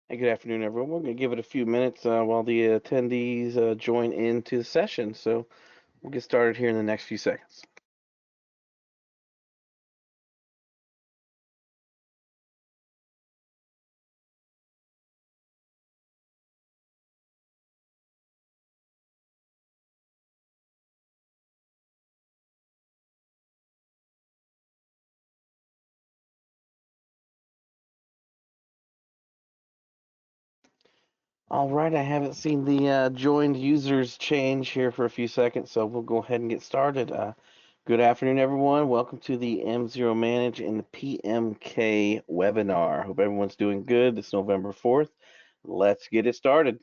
Hey, good afternoon, everyone. We're going to give it a few minutes while the attendees join into the session. So we'll get started here in the next few seconds. All right, I haven't seen the joined users change here for a few seconds, so we'll go ahead and get started. Good afternoon, everyone. Welcome to the MzeroManage and the PMK webinar. Hope everyone's doing good. It's November 4th. Let's get it started.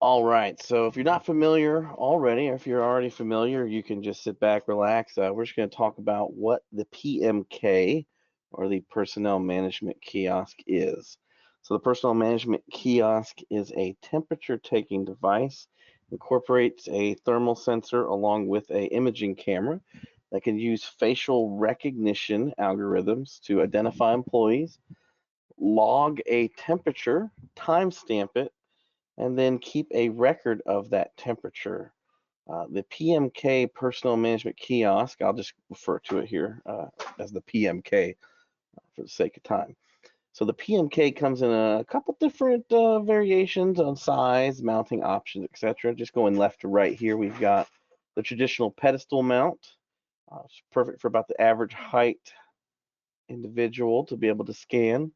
All right, so if you're not familiar already, or if you're already familiar, you can just sit back, relax. We're just going to talk about what the PMK, or the Personnel Management Kiosk, is. So the Personnel Management Kiosk is a temperature-taking device, incorporates a thermal sensor along with a imaging camera that can use facial recognition algorithms to identify employees, log a temperature, timestamp it, and then keep a record of that temperature. The PMK Personal Management Kiosk, I'll just refer to it here as the PMK for the sake of time. So the PMK comes in a couple different variations on size, mounting options, etc. Just going left to right here, we've got the traditional pedestal mount. It's perfect for about the average height individual to be able to scan.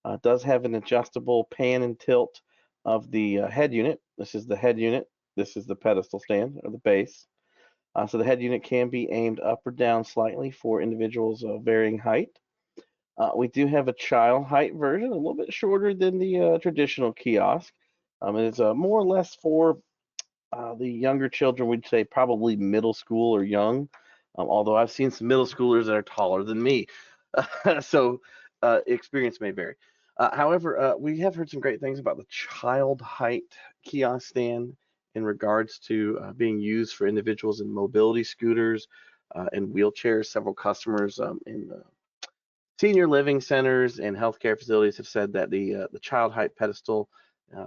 It does have an adjustable pan and tilt of the head unit. This is the head unit. This is the pedestal stand or the base. So the head unit can be aimed up or down slightly for individuals of varying height. We do have a child height version, a little bit shorter than the traditional kiosk. It's more or less for the younger children. We'd say probably middle school or young, although I've seen some middle schoolers that are taller than me. So experience may vary. However, we have heard some great things about the child height kiosk stand in regards to being used for individuals in mobility scooters and wheelchairs. Several customers in senior living centers and healthcare facilities have said that the child height pedestal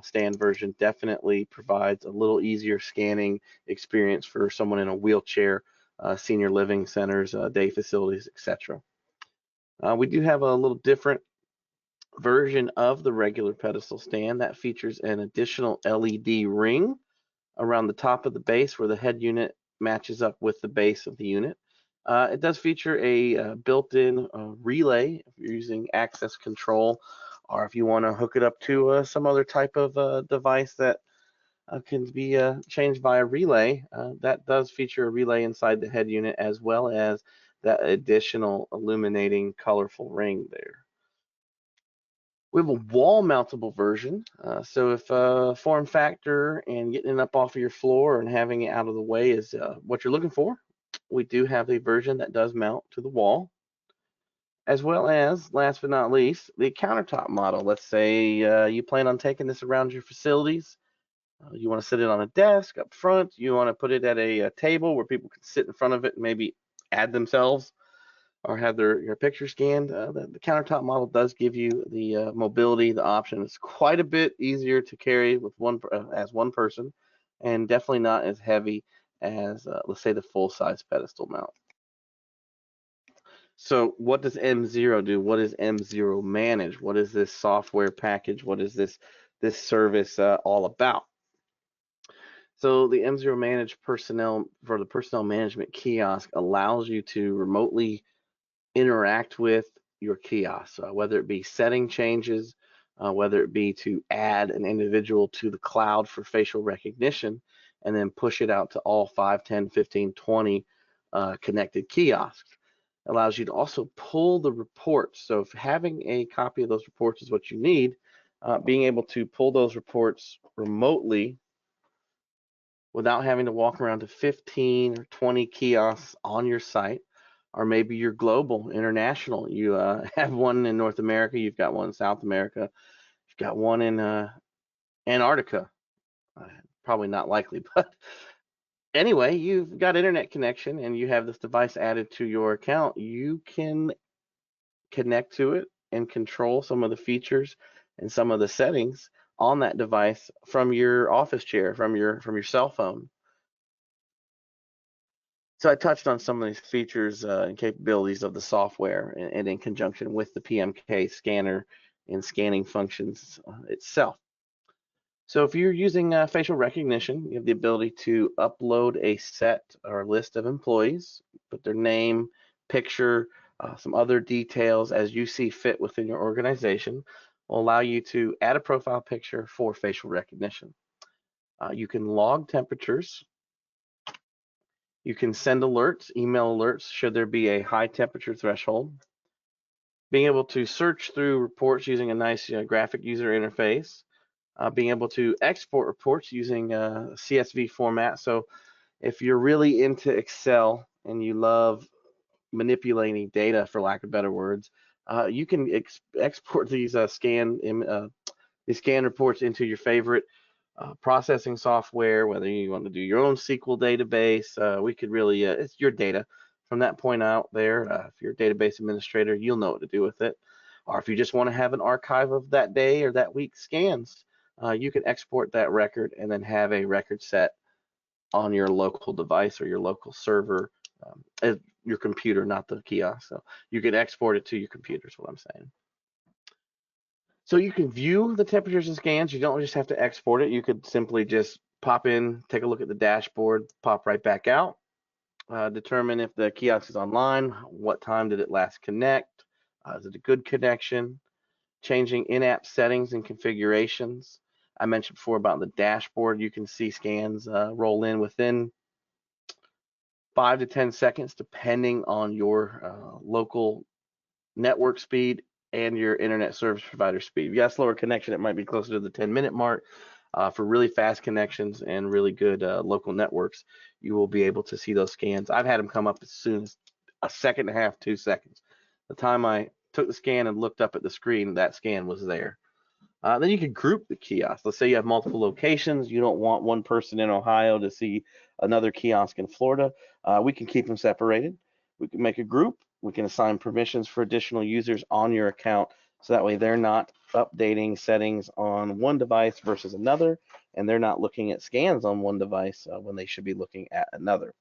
stand version definitely provides a little easier scanning experience for someone in a wheelchair, senior living centers, day facilities, etc. We do have a little different version of the regular pedestal stand that features an additional LED ring around the top of the base where the head unit matches up with the base of the unit. It does feature a built-in relay if you're using access control, or if you want to hook it up to some other type of device that can be changed via relay. That does feature a relay inside the head unit, as well as that additional illuminating colorful ring there. We have a wall mountable version. So if form factor and getting it up off of your floor and having it out of the way is what you're looking for, we do have a version that does mount to the wall, as well as, last but not least, the countertop model. Let's say you plan on taking this around your facilities. You want to sit it on a desk up front. You want to put it at a table where people can sit in front of it and maybe add themselves or have your picture scanned. The countertop model does give you the mobility, the option. It's quite a bit easier to carry with as one person, and definitely not as heavy as let's say the full-size pedestal mount. So what does MZero do? What is MzeroManage? What is this software package? What is this service all about? So the MzeroManage personnel management kiosk allows you to remotely interact with your kiosk, whether it be setting changes, whether it be to add an individual to the cloud for facial recognition, and then push it out to all 5, 10, 15, 20 connected kiosks. It allows you to also pull the reports. So if having a copy of those reports is what you need, being able to pull those reports remotely without having to walk around to 15 or 20 kiosks on your site, or maybe you're global, international. You have one in North America, you've got one in South America, you've got one in Antarctica. Probably not likely, but anyway, you've got internet connection and you have this device added to your account. You can connect to it and control some of the features and some of the settings on that device from your office chair, from your cell phone. So I touched on some of these features and capabilities of the software, and in conjunction with the PMK scanner and scanning functions itself. So if you're using facial recognition, you have the ability to upload a set or list of employees, put their name, picture, some other details as you see fit within your organization. Will allow you to add a profile picture for facial recognition. You can log temperatures. You can send alerts, email alerts, should there be a high temperature threshold. Being able to search through reports using a nice graphic user interface. Being able to export reports using CSV format. So if you're really into Excel and you love manipulating data, for lack of better words, you can export these scan reports into your favorite processing software, whether you want to do your own SQL database. We could really, it's your data. From that point out there, if you're a database administrator, you'll know what to do with it. Or if you just want to have an archive of that day or that week's scans, you can export that record and then have a record set on your local device or your local server, your computer, not the kiosk. So you can export it to your computer is what I'm saying. So you can view the temperatures and scans. You don't just have to export it. You could simply just pop in, take a look at the dashboard, pop right back out, determine if the kiosk is online, what time did it last connect, is it a good connection, changing in-app settings and configurations. I mentioned before about the dashboard. You can see scans roll in within 5 to 10 seconds, depending on your local network speed and your internet service provider speed. If you got a slower connection, it might be closer to the 10-minute mark. For really fast connections and really good local networks, you will be able to see those scans. I've had them come up as soon as a second and a half, 2 seconds. The time I took the scan and looked up at the screen, that scan was there. Then you can group the kiosks. Let's say you have multiple locations. You don't want one person in Ohio to see another kiosk in Florida. We can keep them separated. We can make a group. We can assign permissions for additional users on your account, so that way they're not updating settings on one device versus another, and they're not looking at scans on one device when they should be looking at another.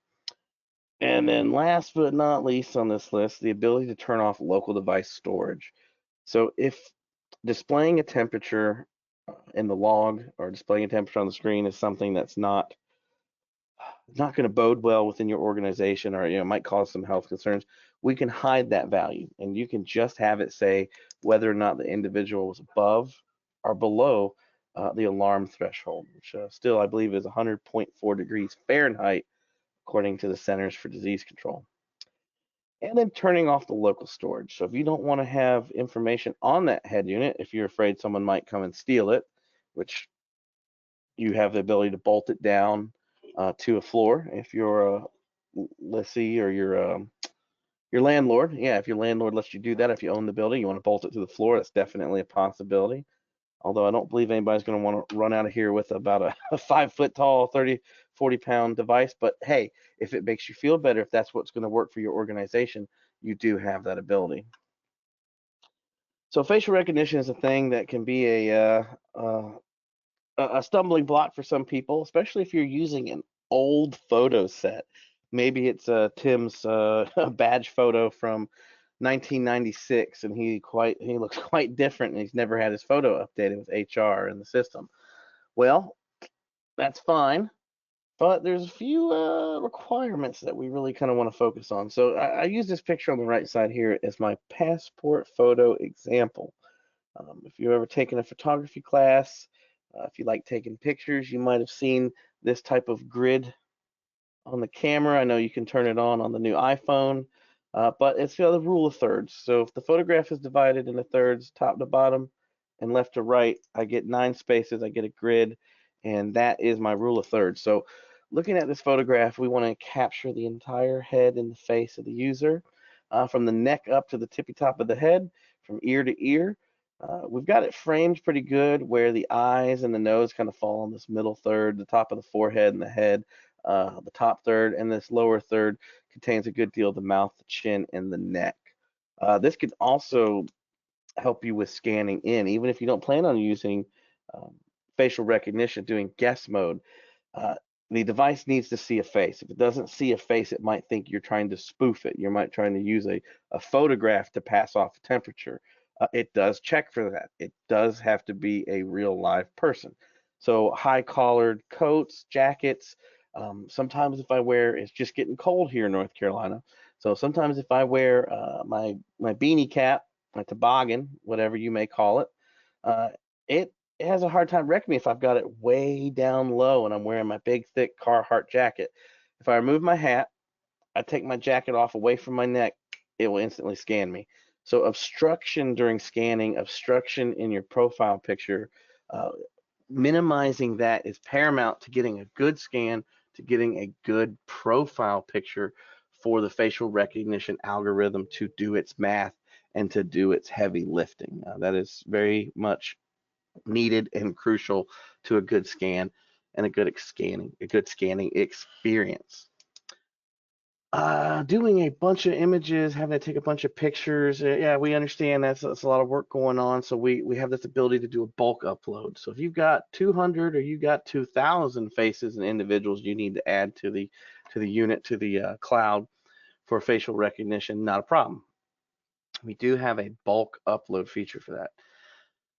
And then last but not least on this list, the ability to turn off local device storage. So if displaying a temperature in the log or displaying a temperature on the screen is something that's not going to bode well within your organization, or might cause some health concerns, we can hide that value, and you can just have it say whether or not the individual was above or below the alarm threshold, which still I believe is 100.4 degrees Fahrenheit according to the Centers for Disease Control. And then turning off the local storage. So if you don't want to have information on that head unit, if you're afraid someone might come and steal it, which you have the ability to bolt it down to a floor if you're a lessee or your landlord. Yeah, if your landlord lets you do that, if you own the building, you want to bolt it to the floor, that's definitely a possibility. Although I don't believe anybody's going to want to run out of here with about a 5 foot tall, 30, 40 pound device. But hey, if it makes you feel better, if that's what's going to work for your organization, you do have that ability. So facial recognition is a thing that can be a stumbling block for some people, especially if you're using an old photo set. Maybe it's Tim's badge photo from 1996, and he looks quite different, and he's never had his photo updated with HR in the system. Well, that's fine, but there's a few requirements that we really kind of want to focus on. So I use this picture on the right side here as my passport photo example. If you've ever taken a photography class, if you like taking pictures, you might have seen this type of grid on the camera. I know you can turn it on the new iPhone, but it's the rule of thirds. So if the photograph is divided into thirds, top to bottom and left to right, I get 9 spaces, I get a grid, and that is my rule of thirds. So looking at this photograph, we want to capture the entire head and the face of the user, from the neck up to the tippy top of the head, from ear to ear. We've got it framed pretty good where the eyes and the nose kind of fall on this middle third, the top of the forehead and the head, the top third, and this lower third contains a good deal of the mouth, the chin, and the neck. This could also help you with scanning in, even if you don't plan on using um, facial recognition, doing guess mode. Uh, the device needs to see a face. If it doesn't see a face, it might think you're trying to spoof it. You might trying to use a photograph to pass off temperature. It does check for that. It does have to be a real live person. So high collared coats, jackets. Sometimes if I wear, it's just getting cold here in North Carolina. So sometimes if I wear my beanie cap, my toboggan, whatever you may call it, uh, it has a hard time wrecking me if I've got it way down low and I'm wearing my big, thick Carhartt jacket. If I remove my hat, I take my jacket off away from my neck, it will instantly scan me. So obstruction during scanning, obstruction in your profile picture, uh, minimizing that is paramount to getting a good scan, to getting a good profile picture for the facial recognition algorithm to do its math and to do its heavy lifting. That is very much needed and crucial to a good scan and a good scanning experience. Doing a bunch of images, having to take a bunch of pictures. Yeah, we understand that's a lot of work going on. So we have this ability to do a bulk upload. So if you've got 200 or you got 2,000 faces and individuals you need to add to the unit, to the cloud for facial recognition, not a problem. We do have a bulk upload feature for that.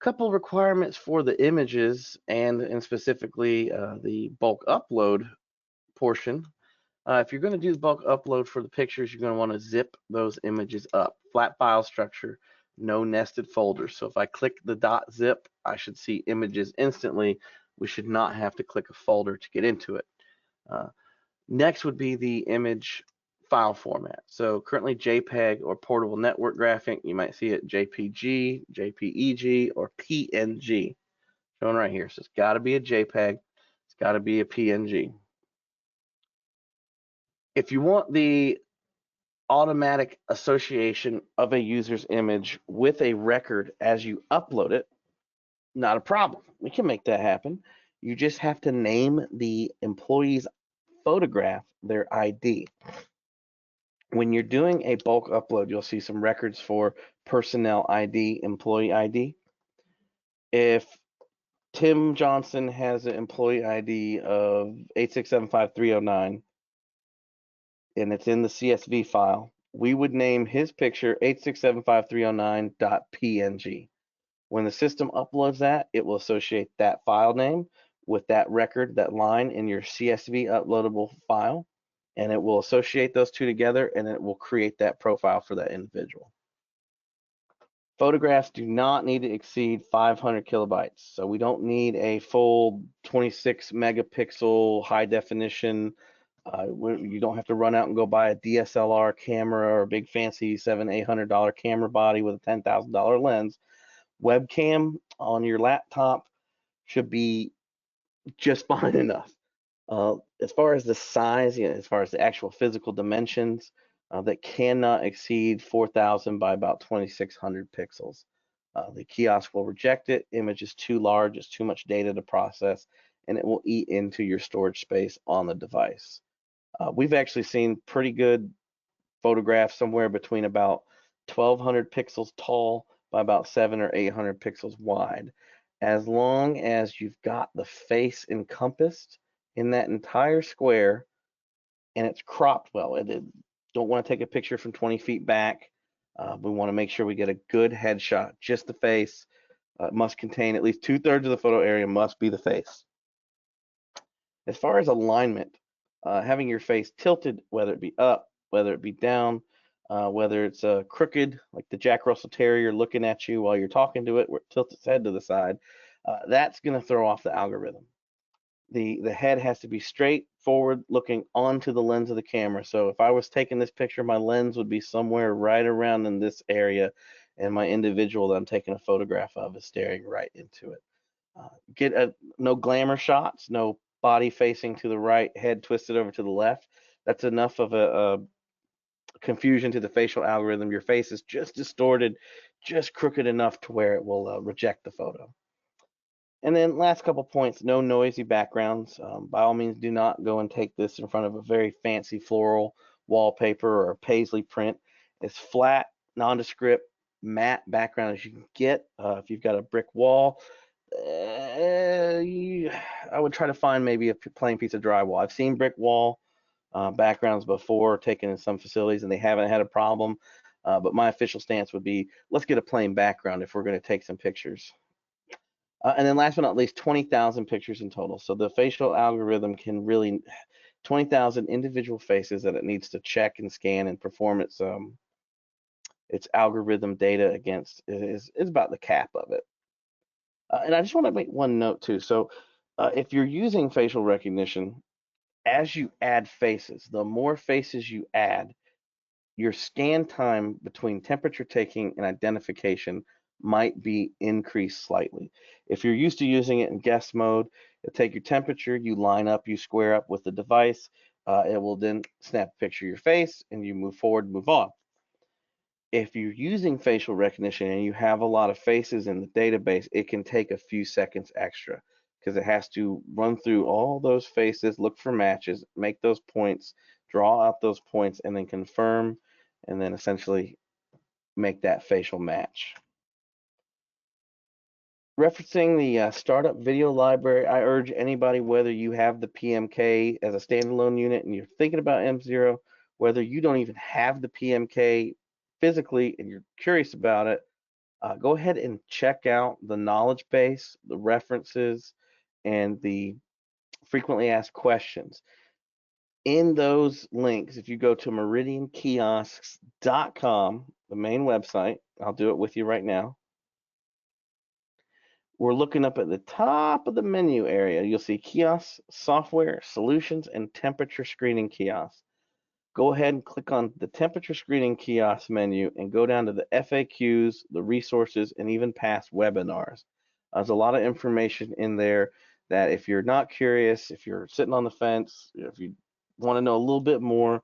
Couple requirements for the images and specifically the bulk upload portion. If you're going to do the bulk upload for the pictures, you're going to want to zip those images up. Flat file structure, no nested folders. So if I click the .zip, I should see images instantly. We should not have to click a folder to get into it. Next would be the image file format. So currently JPEG or portable network graphic, you might see it JPG, JPEG, or PNG. Shown right here. So it's got to be a JPEG. It's got to be a PNG. If you want the automatic association of a user's image with a record as you upload it, not a problem. We can make that happen. You just have to name the employee's photograph their ID. When you're doing a bulk upload, you'll see some records for personnel ID, employee ID. If Tim Johnson has an employee ID of 8675309 and it's in the CSV file, we would name his picture 8675309.png. When the system uploads that, it will associate that file name with that record, that line in your CSV uploadable file, and it will associate those two together and it will create that profile for that individual. Photographs do not need to exceed 500 kilobytes. So we don't need a full 26 megapixel high definition. You don't have to run out and go buy a DSLR camera or a big fancy $700-800 camera body with a $10,000 lens. Webcam on your laptop should be just fine enough. As far as the size, as far as the actual physical dimensions, that cannot exceed 4,000 by about 2,600 pixels. The kiosk will reject it. Image is too large, it's too much data to process, and it will eat into your storage space on the device. We've actually seen pretty good photographs somewhere between about 1,200 pixels tall by about 700 or 800 pixels wide. As long as you've got the face encompassed in that entire square and it's cropped well. Don't want to take a picture from 20 feet back. We want to make sure we get a good headshot, just the face. It must contain at least 2/3 of the photo area must be the face. As far as alignment, having your face tilted, whether it be up, whether it be down, whether it's crooked, like the Jack Russell Terrier looking at you while you're talking to it, where it tilts its head to the side, that's going to throw off the algorithm. The head has to be straight forward looking onto the lens of the camera. So if I was taking this picture, my lens would be somewhere right around in this area, and my individual that I'm taking a photograph of is staring right into it. No glamour shots, no body facing to the right, head twisted over to the left. That's enough of a confusion to the facial algorithm. Your face is just distorted, just crooked enough to where it will reject the photo. And then last couple points, no noisy backgrounds. By all means, do not go and take this in front of a very fancy floral wallpaper or paisley print. It's flat, nondescript, matte background as you can get. If you've got a brick wall, I would try to find maybe a plain piece of drywall. I've seen brick wall backgrounds before taken in some facilities and they haven't had a problem. But my official stance would be, let's get a plain background if we're going to take some pictures. And then last but not least, 20,000 pictures in total. So the facial algorithm can really, 20,000 individual faces that it needs to check and scan and perform its algorithm data against is about the cap of it. And I just want to make one note too. So if you're using facial recognition, as you add faces, the more faces you add, your scan time between temperature taking and identification might be increased slightly. If you're used to using it in guest mode, it'll take your temperature, you line up, you square up with the device, it will then snap a picture of your face and you move forward, move on. If you're using facial recognition and you have a lot of faces in the database, it can take a few seconds extra because it has to run through all those faces, look for matches, make those points, draw out those points, and then confirm, and then essentially make that facial match. Referencing the startup video library, I urge anybody, whether you have the PMK as a standalone unit and you're thinking about M0, whether you don't even have the PMK physically and you're curious about it, go ahead and check out the knowledge base, the references, and the frequently asked questions. In those links, if you go to meridiankiosks.com, the main website, I'll do it with you right now. We're looking up at the top of the menu area. You'll see kiosks, software, solutions, and temperature screening kiosks. Go ahead and click on the temperature screening kiosk menu and go down to the FAQs, the resources, and even past webinars. There's a lot of information in there that if you're not curious, if you're sitting on the fence, if you want to know a little bit more,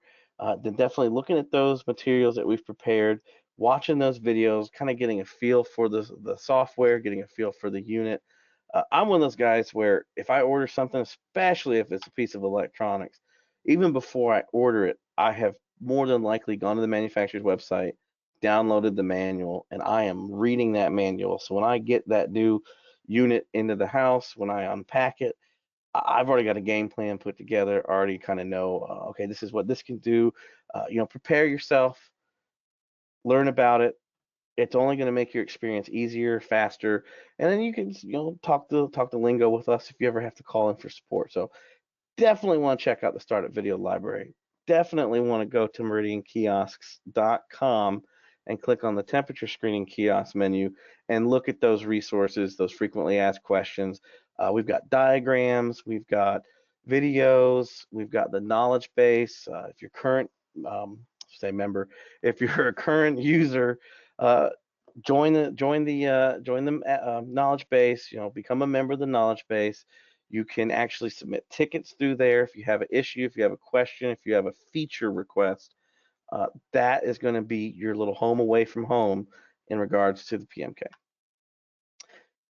then definitely looking at those materials that we've prepared, watching those videos, kind of getting a feel for the software, getting a feel for the unit. I'm one of those guys where if I order something, especially if it's a piece of electronics, even before I order it, I have more than likely gone to the manufacturer's website, downloaded the manual, and I am reading that manual. So when I get that new unit into the house, when I unpack it, I've already got a game plan put together, already kind of know, okay, this is what this can do. Prepare yourself, learn about it. It's only going to make your experience easier, faster, and then you can, talk the lingo with us if you ever have to call in for support. So definitely want to check out the Startup Video Library. Definitely want to go to meridiankiosks.com and click on the temperature screening kiosk menu and look at those resources, those frequently asked questions. We've got diagrams, we've got videos, we've got the knowledge base. If you're current, say member, if you're a current user, join the knowledge base. Become a member of the knowledge base. You can actually submit tickets through there if you have an issue, if you have a question, if you have a feature request. That is going to be your little home away from home in regards to the PMK.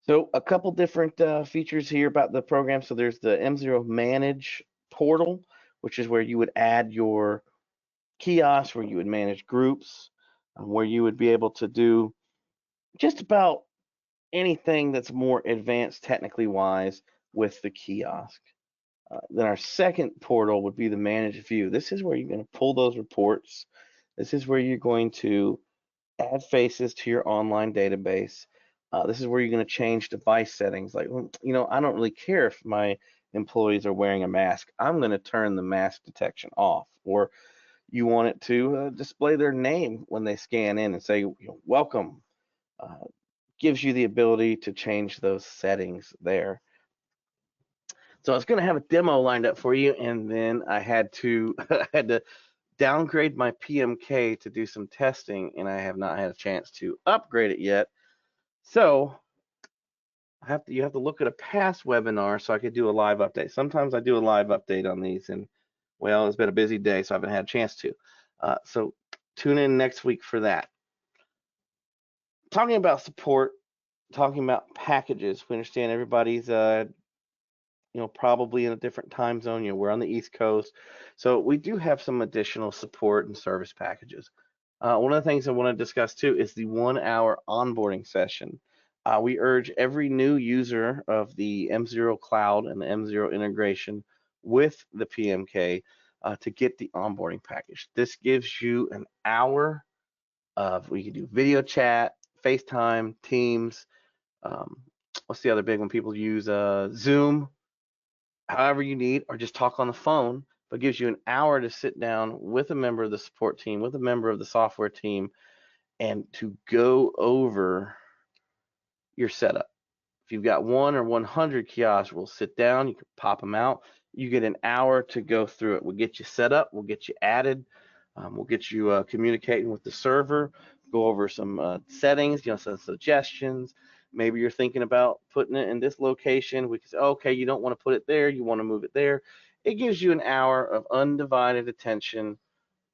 So a couple different features here about the program. So there's the MzeroManage portal, which is where you would add your kiosks, where you would manage groups, where you would be able to do just about anything that's more advanced technically wise with the kiosk. Then our second portal would be the Manage View. This is where you're going to pull those reports. This is where you're going to add faces to your online database. This is where you're going to change device settings. Like, I don't really care if my employees are wearing a mask. I'm going to turn the mask detection off. Or you want it to display their name when they scan in and say, welcome. Gives you the ability to change those settings there. So I was going to have a demo lined up for you, and then I had to downgrade my PMK to do some testing, and I have not had a chance to upgrade it yet. So you have to look at a past webinar so I could do a live update. Sometimes I do a live update on these, and well, it's been a busy day, so I haven't had a chance to. So tune in next week for that. Talking about support, talking about packages, we understand everybody's probably in a different time zone. We're on the East Coast, so we do have some additional support and service packages. One of the things I want to discuss too is the 1 hour onboarding session. We urge every new user of the M0 Cloud and the M0 integration with the PMK to get the onboarding package. This gives you an hour of, we can do video chat, FaceTime, Teams. Um, what's the other big one people use? Zoom, however you need, or just talk on the phone, but gives you an hour to sit down with a member of the support team, with a member of the software team, and to go over your setup. If you've got 1 or 100 kiosks, we'll sit down, you can pop them out. You get an hour to go through it. We'll get you set up, we'll get you added, we'll get you communicating with the server, go over some settings, some suggestions. Maybe you're thinking about putting it in this location. We can say, okay, you don't want to put it there, you want to move it there. It gives you an hour of undivided attention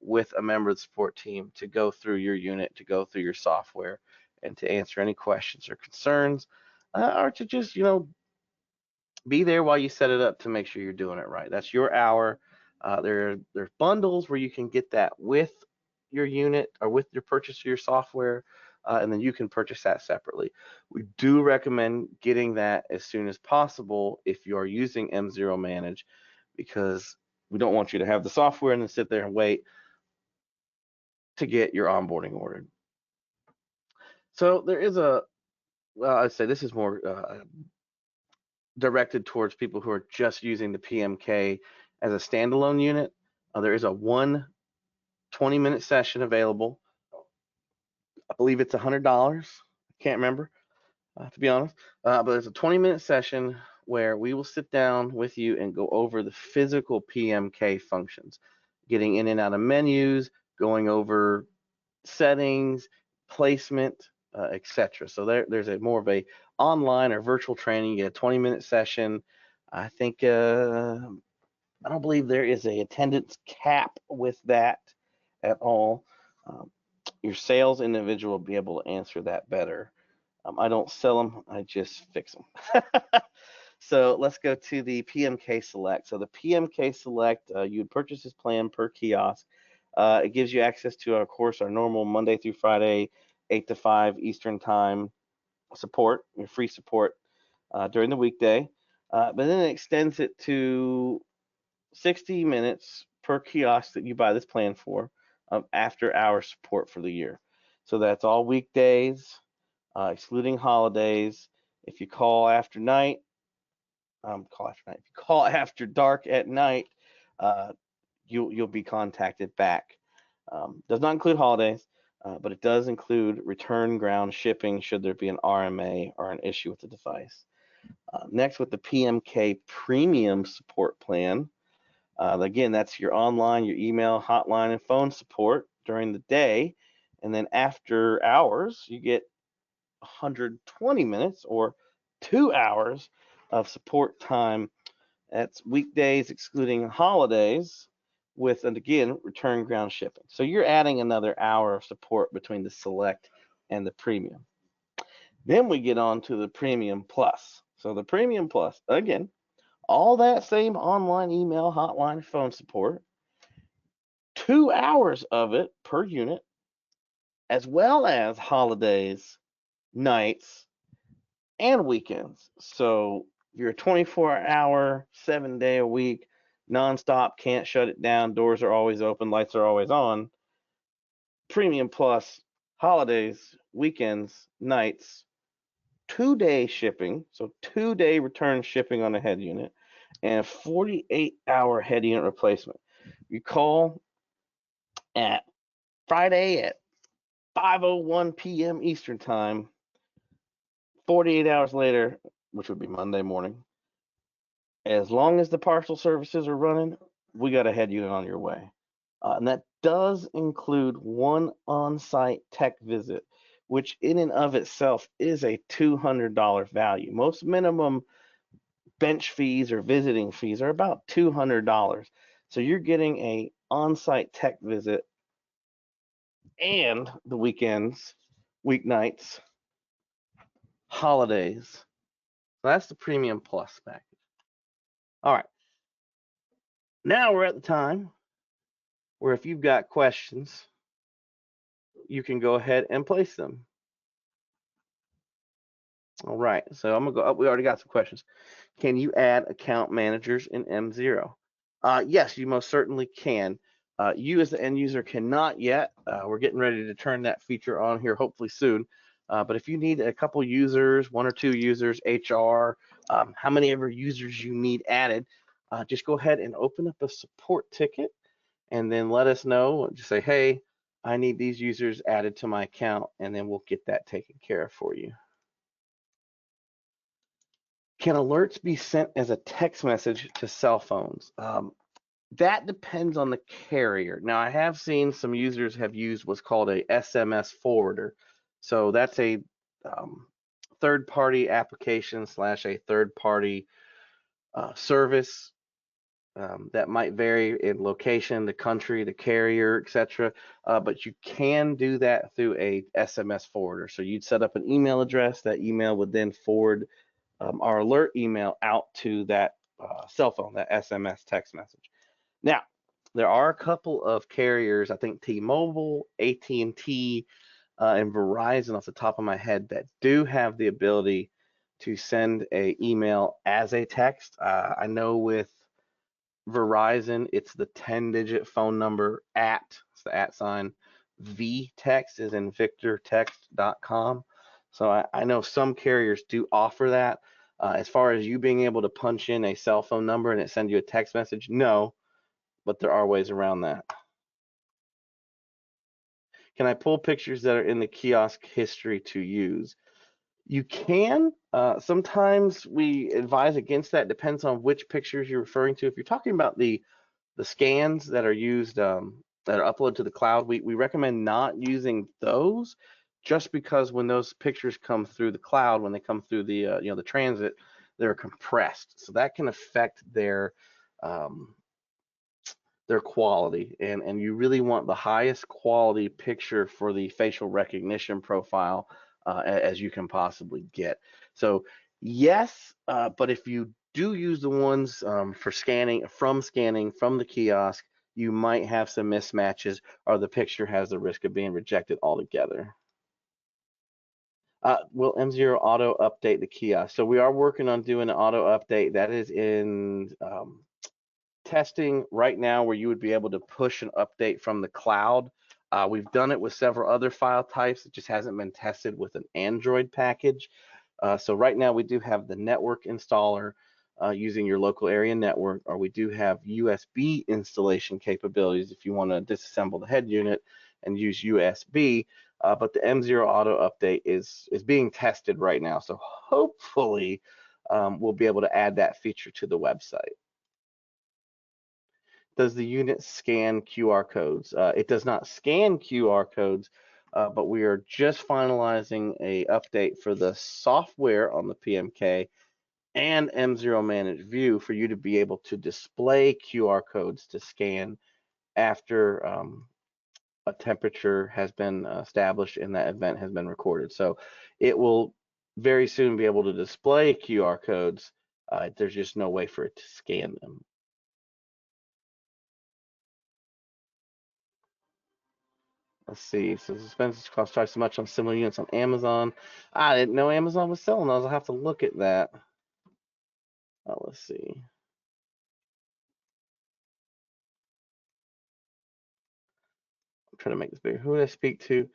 with a member of the support team to go through your unit, to go through your software, and to answer any questions or concerns, or to just, be there while you set it up to make sure you're doing it right. That's your hour. There's bundles where you can get that with your unit or with your purchase of your software, and then you can purchase that separately. We do recommend getting that as soon as possible if you are using MzeroManage, because we don't want you to have the software and then sit there and wait to get your onboarding ordered. So there is well, I'd say this is more directed towards people who are just using the PMK as a standalone unit. There is a 20-minute session available. I believe it's $100. Can't remember, to be honest. But there's a 20-minute session where we will sit down with you and go over the physical PMK functions, getting in and out of menus, going over settings, placement, etc. So there's a more of a online or virtual training. You get a 20-minute session. I think I don't believe there is a attendance cap with that at all. Your sales individual will be able to answer that better. I don't sell them, I just fix them. So let's go to the Pmk Select. So the Pmk Select, you would purchase this plan per kiosk. It gives you access to, of course, our normal Monday through Friday, 8 to 5 Eastern Time support, your free support during the weekday. But then it extends it to 60 minutes per kiosk that you buy this plan for of after-hour support for the year. So that's all weekdays, excluding holidays. If you call after night, If you call after dark at night, you'll be contacted back. Does not include holidays, but it does include return ground shipping should there be an RMA or an issue with the device. Next, with the PMK Premium Support Plan, again, that's your online, your email, hotline, and phone support during the day. And then after hours, you get 120 minutes or 2 hours of support time. That's weekdays excluding holidays with, and again, return ground shipping. So you're adding another hour of support between the Select and the Premium. Then we get on to the Premium Plus. So the Premium Plus, again, all that same online, email, hotline, phone support, 2 hours of it per unit, as well as holidays, nights, and weekends. So you're a 24-hour, 7-day-a-week, nonstop, can't shut it down, doors are always open, lights are always on. Premium Plus, holidays, weekends, nights, 2-day shipping, so 2-day return shipping on a head unit, and a 48-hour head unit replacement. You call at Friday at 5:01 p.m. Eastern Time, 48 hours later, which would be Monday morning, as long as the parcel services are running, we got a head unit on your way. And that does include one on-site tech visit, which in and of itself is a $200 value. Most minimum bench fees or visiting fees are about $200. So you're getting a on-site tech visit and the weekends, weeknights, holidays. So that's the Premium Plus package. All right. Now we're at the time where if you've got questions, you can go ahead and place them. All right, so I'm gonna go up. We already got some questions. Can you add account managers in M0? Yes, you most certainly can. You as the end user cannot yet. We're getting ready to turn that feature on here hopefully soon. But if you need a couple users, 1 or 2 users, HR, how many ever users you need added, just go ahead and open up a support ticket and then let us know. Just say, hey, I need these users added to my account, and then we'll get that taken care of for you. Can alerts be sent as a text message to cell phones? That depends on the carrier. Now, I have seen some users have used what's called a SMS forwarder. So that's a third-party application / a third-party service that might vary in location, the country, the carrier, etc. But you can do that through a SMS forwarder. So you'd set up an email address. That email would then forward our alert email out to that cell phone, that SMS text message. Now, there are a couple of carriers, I think T-Mobile, AT&T, and Verizon off the top of my head, that do have the ability to send an email as a text. I know with Verizon, it's the 10-digit phone number it's the @ sign, vtext is in victortext.com. So I know some carriers do offer that. As far as you being able to punch in a cell phone number and it send you a text message, no, but there are ways around that. Can I pull pictures that are in the kiosk history to use? You can. Sometimes we advise against that. Depends on which pictures you're referring to. If you're talking about the scans that are used, that are uploaded to the cloud, we recommend not using those, just because when those pictures come through the cloud, when they come through the the transit, they're compressed, so that can affect their quality, and you really want the highest quality picture for the facial recognition profile as you can possibly get. So yes, but if you do use the ones for scanning from the kiosk, you might have some mismatches, or the picture has the risk of being rejected altogether. Will M0 auto update the kiosk? So we are working on doing an auto update. That is in testing right now, where you would be able to push an update from the cloud. We've done it with several other file types. It just hasn't been tested with an Android package. So right now we do have the network installer using your local area network, or we do have USB installation capabilities if you want to disassemble the head unit and use USB. But the M0 auto update is being tested right now. So hopefully we'll be able to add that feature to the website. Does the unit scan QR codes? It does not scan QR codes, but we are just finalizing a update for the software on the PMK and MzeroManage View for you to be able to display QR codes to scan after a temperature has been established and that event has been recorded. So it will very soon be able to display QR codes. There's just no way for it to scan them. Let's see. So expenses cost twice as much on similar units on Amazon. I didn't know Amazon was selling those. I'll have to look at that. Let's see. I'm trying to make this bigger. Who would I speak to?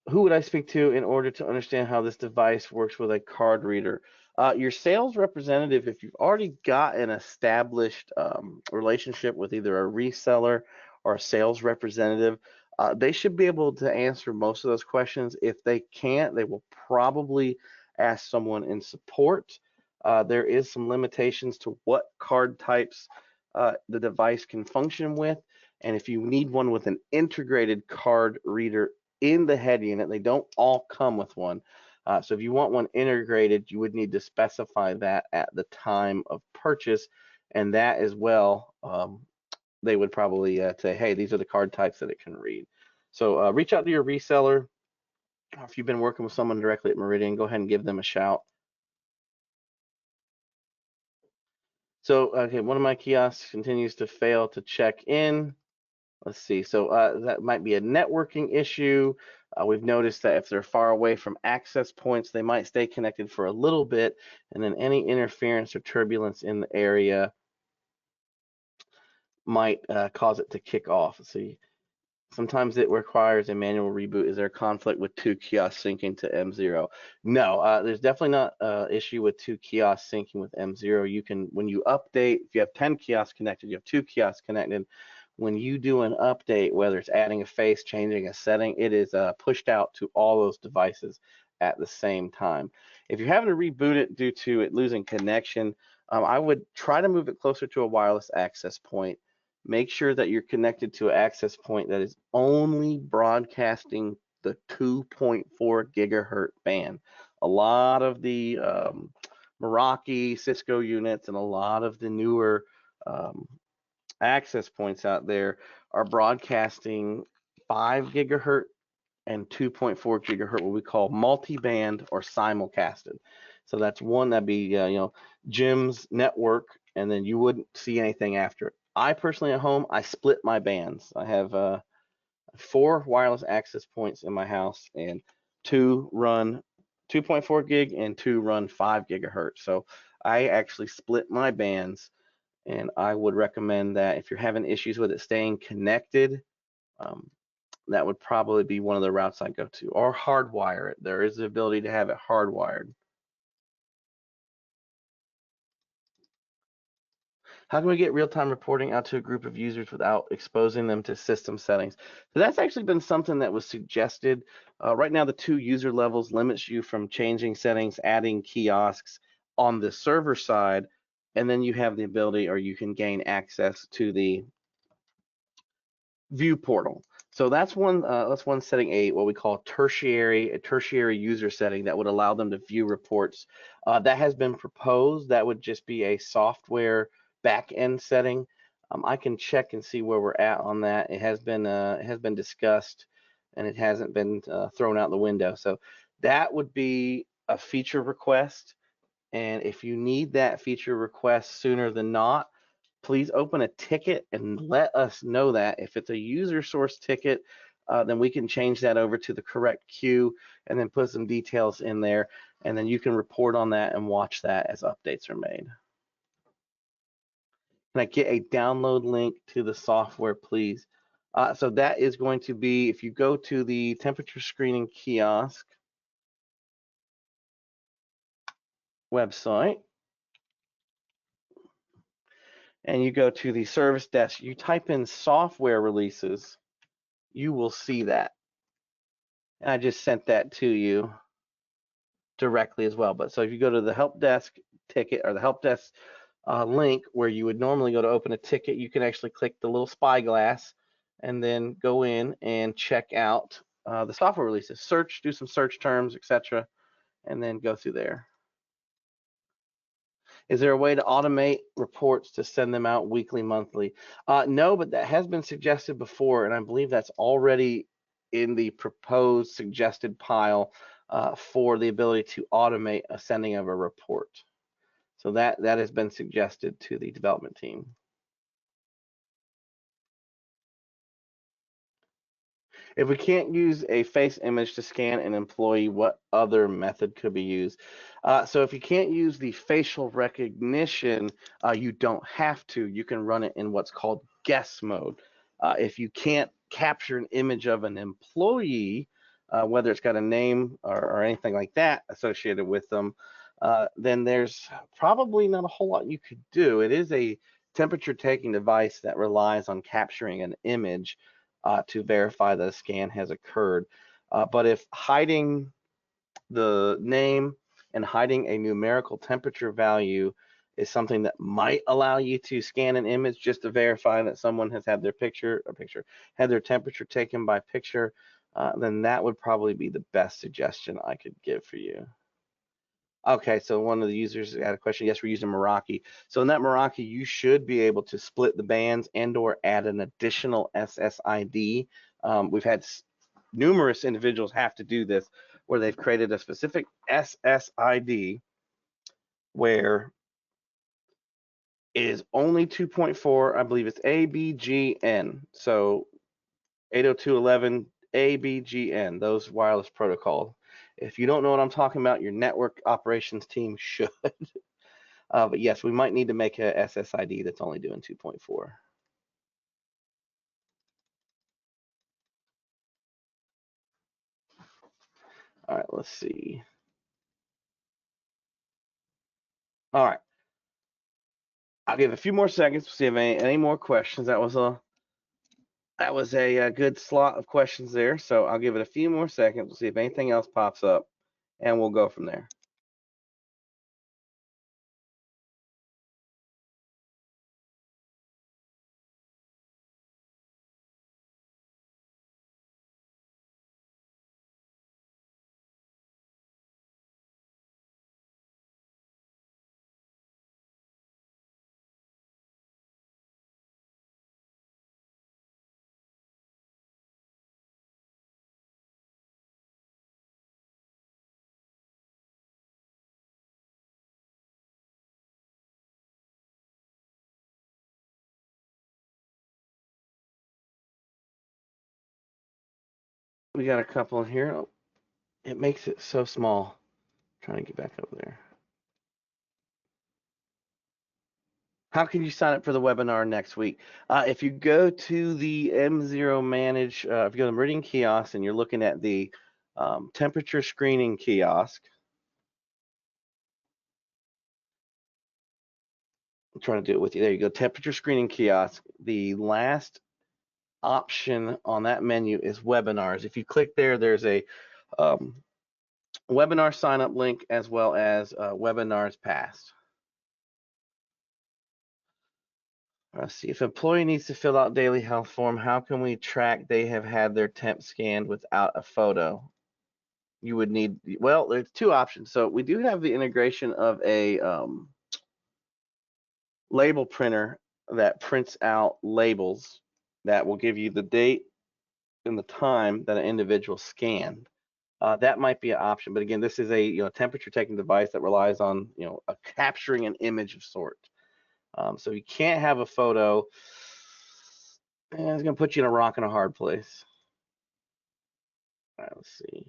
Who would I speak to in order to understand how this device works with a card reader? Your sales representative, if you've already got an established relationship with either a reseller or a sales representative, they should be able to answer most of those questions. If they can't, they will probably ask someone in support. There is some limitations to what card types the device can function with. And if you need one with an integrated card reader in the head unit, they don't all come with one. So if you want one integrated, you would need to specify that at the time of purchase, and that as well, they would probably say, hey, these are the card types that it can read. So reach out to your reseller. If you've been working with someone directly at Meridian, go ahead and give them a shout. So, okay, one of my kiosks continues to fail to check in. Let's see. So that might be a networking issue. We've noticed that if they're far away from access points, they might stay connected for a little bit, and then any interference or turbulence in the area might cause it to kick off. See, sometimes it requires a manual reboot. Is there a conflict with 2 kiosks syncing to M0? No, there's definitely not an issue with 2 kiosks syncing with M0. You can, when you update, if you have 10 kiosks connected, you have 2 kiosks connected. When you do an update, whether it's adding a face, changing a setting, it is pushed out to all those devices at the same time. If you're having to reboot it due to it losing connection, I would try to move it closer to a wireless access point. Make sure that you're connected to an access point that is only broadcasting the 2.4 gigahertz band. A lot of the Meraki, Cisco units, and a lot of the newer access points out there are broadcasting 5 gigahertz and 2.4 gigahertz, what we call multi-band or simulcasted. So that's one that'd be Jim's network, and then you wouldn't see anything after it. I personally at home, I split my bands. I have 4 wireless access points in my house, and 2 run 2.4 gig and 2 run 5 gigahertz. So I actually split my bands, and I would recommend that if you're having issues with it staying connected, that would probably be one of the routes I go to, or hardwire it. There is the ability to have it hardwired. How can we get real-time reporting out to a group of users without exposing them to system settings? So that's actually been something that was suggested. Right now, the 2 user levels limits you from changing settings, adding kiosks on the server side, and then you have the ability, or you can gain access to the view portal. So that's one setting, what we call a tertiary user setting that would allow them to view reports. That has been proposed. That would just be a software back-end setting. I can check and see where we're at on that. It has been discussed, and it hasn't been thrown out the window. So that would be a feature request. And if you need that feature request sooner than not, please open a ticket and let us know that. If it's a user source ticket, then we can change that over to the correct queue and then put some details in there, and then you can report on that and watch that as updates are made. Can I get a download link to the software, please? So that is going to be, if you go to the temperature screening kiosk website, and you go to the service desk, you type in software releases, you will see that. And I just sent that to you directly as well. But so if you go to the help desk ticket, or the help desk link where you would normally go to open a ticket, you can actually click the little spyglass and then go in and check out the software releases, search, do some search terms, etc., and then go through there. Is there a way to automate reports to send them out weekly, monthly? No, but that has been suggested before, and I believe that's already in the proposed suggested pile for the ability to automate a sending of a report. So that has been suggested to the development team. If we can't use a face image to scan an employee, what other method could be used? So if you can't use the facial recognition, you don't have to. You can run it in what's called guess mode. If you can't capture an image of an employee, whether it's got a name or anything like that associated with them, then there's probably not a whole lot you could do. It is a temperature taking device that relies on capturing an image to verify that a scan has occurred. But if hiding the name and hiding a numerical temperature value is something that might allow you to scan an image just to verify that someone has had their had their temperature taken by picture, then that would probably be the best suggestion I could give for you. Okay, so one of the users had a question. Yes, we're using Meraki. So in that Meraki, you should be able to split the bands and or add an additional SSID. We've had numerous individuals have to do this, where they've created a specific SSID where it is only 2.4, I believe it's ABGN. So 802.11 ABGN, those wireless protocol. If you don't know what I'm talking about, your network operations team should. But yes, we might need to make a SSID that's only doing 2.4. All right, let's see. All right, I'll give a few more seconds to see if any more questions. That was a good slot of questions there. So I'll give it a few more seconds to see if anything else pops up, and we'll go from there. We got a couple in here. Oh, it makes it so small. Trying to get back over there. How can you sign up for the webinar next week? If you go to the MzeroManage, if you go to Meridian Kiosks and you're looking at the temperature screening kiosk, I'm trying to do it with you. There you go, temperature screening kiosk. The last option on that menu is webinars. If you click there, there's a webinar sign up link as well as webinars past. Let's see, if employee needs to fill out daily health form, how can we track they have had their temp scanned without a photo? You would need, well, there's two options. So we do have the integration of a label printer that prints out labels that will give you the date and the time that an individual scanned. That might be an option, but again, this is a temperature taking device that relies on capturing an image of sort. So you can't have a photo, and it's going to put you in a rock and a hard place. All right, let's see.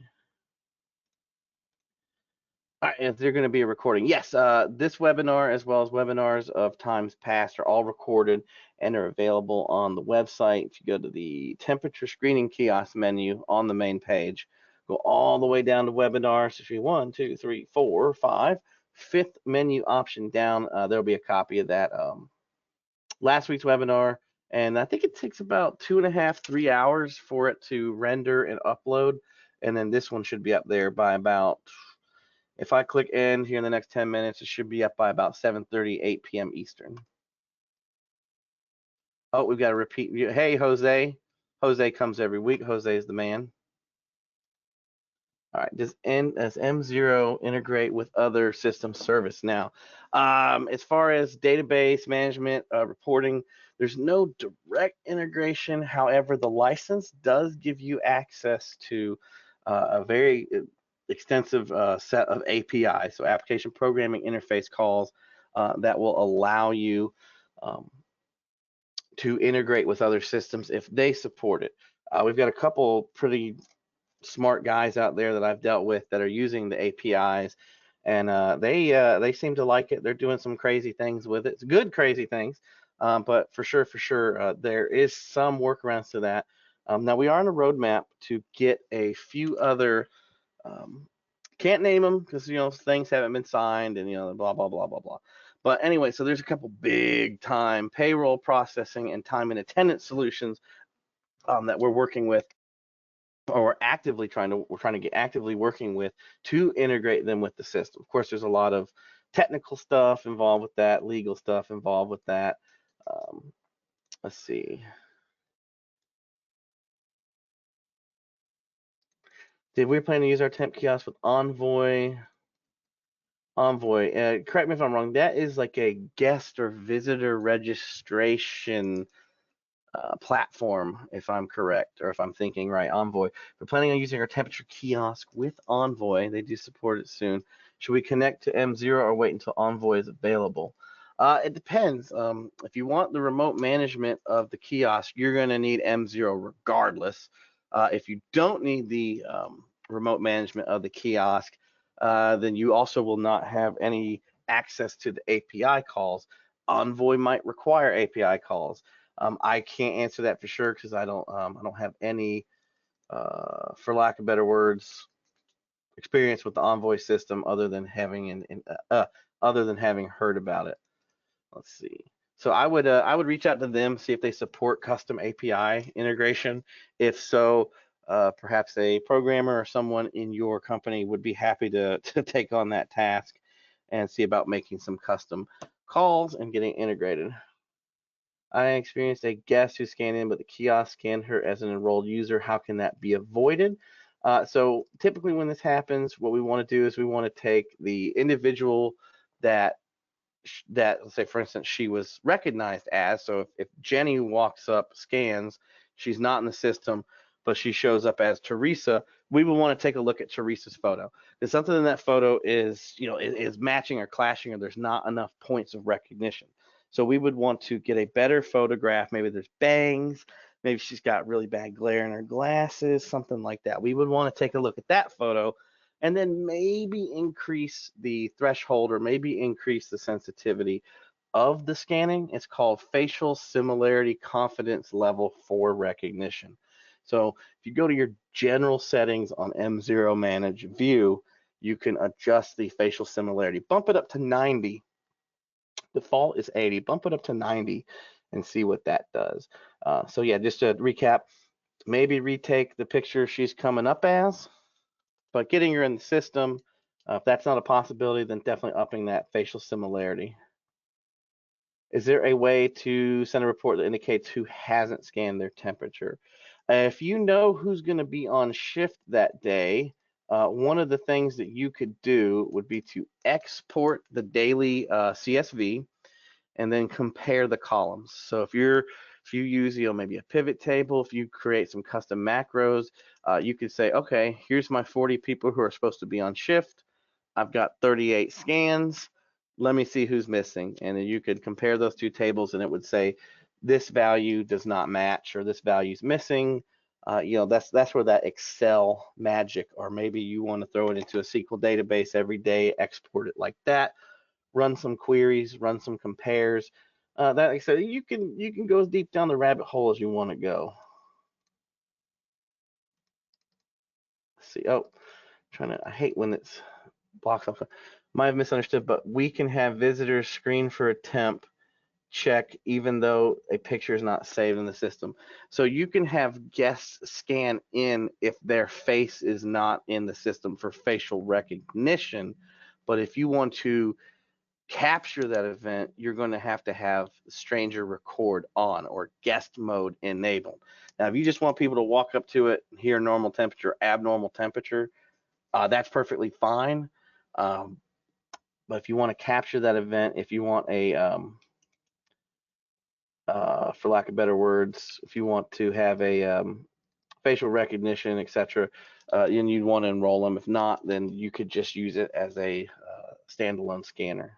All right, is there going to be a recording? Yes, this webinar as well as webinars of times past are all recorded and are available on the website. If you go to the temperature screening kiosk menu on the main page, go all the way down to webinars. If you 1, 2, 3, 4, 5, fifth menu option down, there'll be a copy of that last week's webinar. And I think it takes about 2.5, 3 hours for it to render and upload. And then this one should be up there by about, if I click end here in the next 10 minutes, it should be up by about 7:30, 8 p.m. Eastern. Oh, we've got to repeat. Hey, Jose. Jose comes every week. Jose is the man. All right, does M0 integrate with other system service now? As far as database management, reporting, there's no direct integration. However, the license does give you access to a very extensive set of APIs, so application programming interface calls that will allow you to integrate with other systems if they support it. We've got a couple pretty smart guys out there that I've dealt with that are using the APIs, and they seem to like it. They're doing some crazy things with it. It's good crazy things, but for sure, there is some workarounds to that. Now we are on a roadmap to get a few other. Can't name them because things haven't been signed and blah blah blah blah blah. But anyway, so there's a couple big time payroll processing and time and attendance solutions that we're working with, or we're trying to get actively working with to integrate them with the system. Of course, there's a lot of technical stuff involved with that, legal stuff involved with that. Let's see. Did we plan to use our temp kiosk with Envoy? Correct me if I'm wrong. That is like a guest or visitor registration platform, if I'm correct, or if I'm thinking right. Envoy. We're planning on using our temperature kiosk with Envoy. They do support it soon. Should we connect to M0 or wait until Envoy is available? It depends. If you want the remote management of the kiosk, you're going to need M0 regardless. If you don't need the remote management of the kiosk, then you also will not have any access to the API calls. Envoy might require API calls. I can't answer that for sure because I don't have any, for lack of better words, experience with the Envoy system other than having heard about it. Let's see. So I would reach out to them, see if they support custom API integration. If so, perhaps a programmer or someone in your company would be happy to take on that task and see about making some custom calls and getting integrated. I experienced a guest who scanned in, but the kiosk scanned her as an enrolled user. How can that be avoided? So typically when this happens, what we want to do is we want to take the individual that let's say for instance she was recognized as, so if Jenny walks up, scans, she's not in the system but she shows up as Teresa, we would want to take a look at Teresa's photo. If something in that photo is is matching or clashing, or there's not enough points of recognition, so we would want to get a better photograph. Maybe there's bangs, maybe she's got really bad glare in her glasses, something like that. We would want to take a look at that photo and then maybe increase the threshold or maybe increase the sensitivity of the scanning. It's called facial similarity confidence level for recognition. So if you go to your general settings on MzeroManage view, you can adjust the facial similarity. Bump it up to 90. Default is 80. Bump it up to 90 and see what that does. So yeah, just to recap, maybe retake the picture she's coming up as, but getting her in the system, if that's not a possibility, then definitely upping that facial similarity. Is there a way to send a report that indicates who hasn't scanned their temperature? If you know who's going to be on shift that day, one of the things that you could do would be to export the daily CSV and then compare the columns. So if you use maybe a pivot table, if you create some custom macros, you could say, okay, here's my 40 people who are supposed to be on shift. I've got 38 scans. Let me see who's missing. And then you could compare those two tables and it would say this value does not match or this value is missing. That's where that Excel magic, or maybe you want to throw it into a SQL database every day, export it like that, run some queries, run some compares. That, like I said, you can go as deep down the rabbit hole as you want to go. Let's see. Oh, I hate when it's blocks off. Might have misunderstood, but we can have visitors screen for a temp check even though a picture is not saved in the system. So you can have guests scan in if their face is not in the system for facial recognition. But if you want to capture that event, you're going to have stranger record on or guest mode enabled. Now, if you just want people to walk up to it, hear normal temperature, abnormal temperature, that's perfectly fine. But if you want to capture that event, if you want a, for lack of better words, if you want to have a facial recognition, etc., and you'd want to enroll them. If not, then you could just use it as a standalone scanner.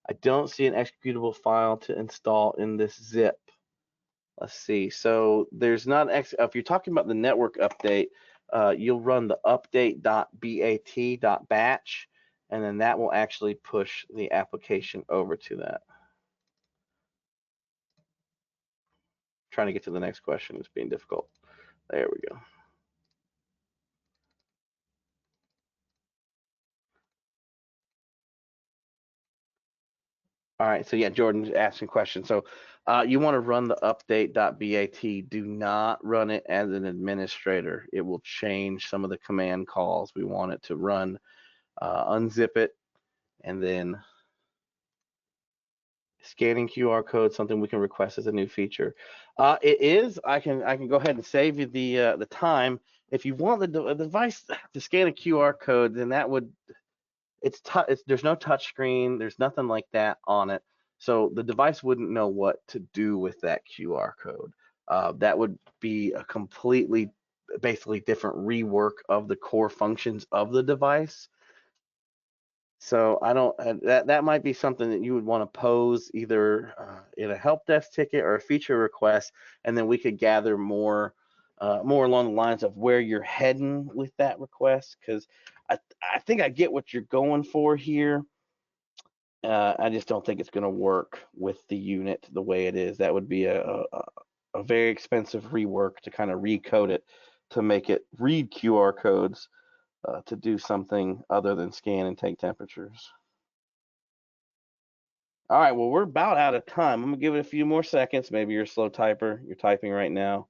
I don't see an executable file to install in this zip. Let's see. So there's not if you're talking about the network update, you'll run the update.bat.batch, and then that will actually push the application over to that. Trying to get to the next question. It's being difficult. There we go. All right, so yeah, Jordan's asking questions. So you want to run the update.bat. Do not run it as an administrator. It will change some of the command calls. We want it to run, unzip it, and then scanning QR code, something we can request as a new feature. It is. I can go ahead and save you the time. If you want the device to scan a QR code, then that would there's no touch screen, there's nothing like that on it, so the device wouldn't know what to do with that QR code. That would be a completely, basically different rework of the core functions of the device. So I don't that might be something that you would want to pose either in a help desk ticket or a feature request, and then we could gather more along the lines of where you're heading with that request, because I think I get what you're going for here. I just don't think it's going to work with the unit the way it is. That would be a very expensive rework to kind of recode it to make it read QR codes to do something other than scan and take temperatures. All right, well, we're about out of time. I'm going to give it a few more seconds. Maybe you're a slow typer. You're typing right now.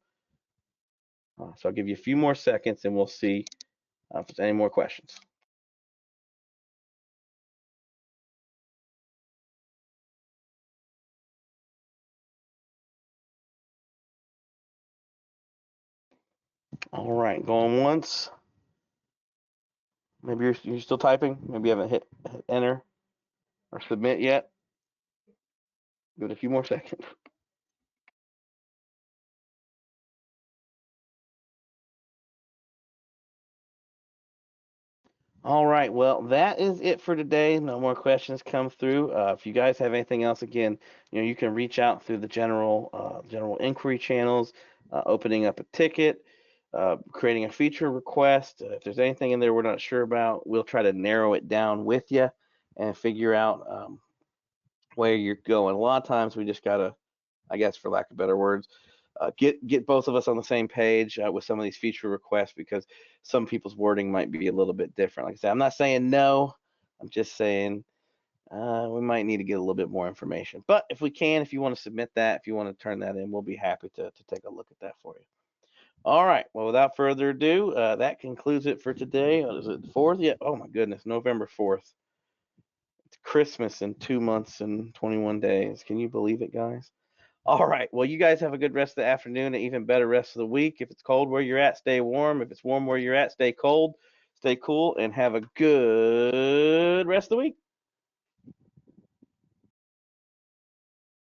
So I'll give you a few more seconds and we'll see if there's any more questions. All right, going once. Maybe you're still typing. Maybe you haven't hit enter or submit yet. Give it a few more seconds. All right, well, that is it for today. No more questions come through. If you guys have anything else, again, you can reach out through the general inquiry channels, opening up a ticket, creating a feature request. If there's anything in there we're not sure about, we'll try to narrow it down with you and figure out where you're going. A lot of times we just gotta, I guess, for lack of better words, get both of us on the same page with some of these feature requests, because some people's wording might be a little bit different. Like I said, I'm not saying no. I'm just saying we might need to get a little bit more information. But if we can, if you want to submit that, if you want to turn that in, we'll be happy to take a look at that for you. All right. Well, without further ado, that concludes it for today. Is it the 4th? Yeah. Oh, my goodness. November 4th. It's Christmas in 2 months and 21 days. Can you believe it, guys? All right. Well, you guys have a good rest of the afternoon, and even better rest of the week. If it's cold where you're at, stay warm. If it's warm where you're at, stay cold, stay cool, and have a good rest of the week.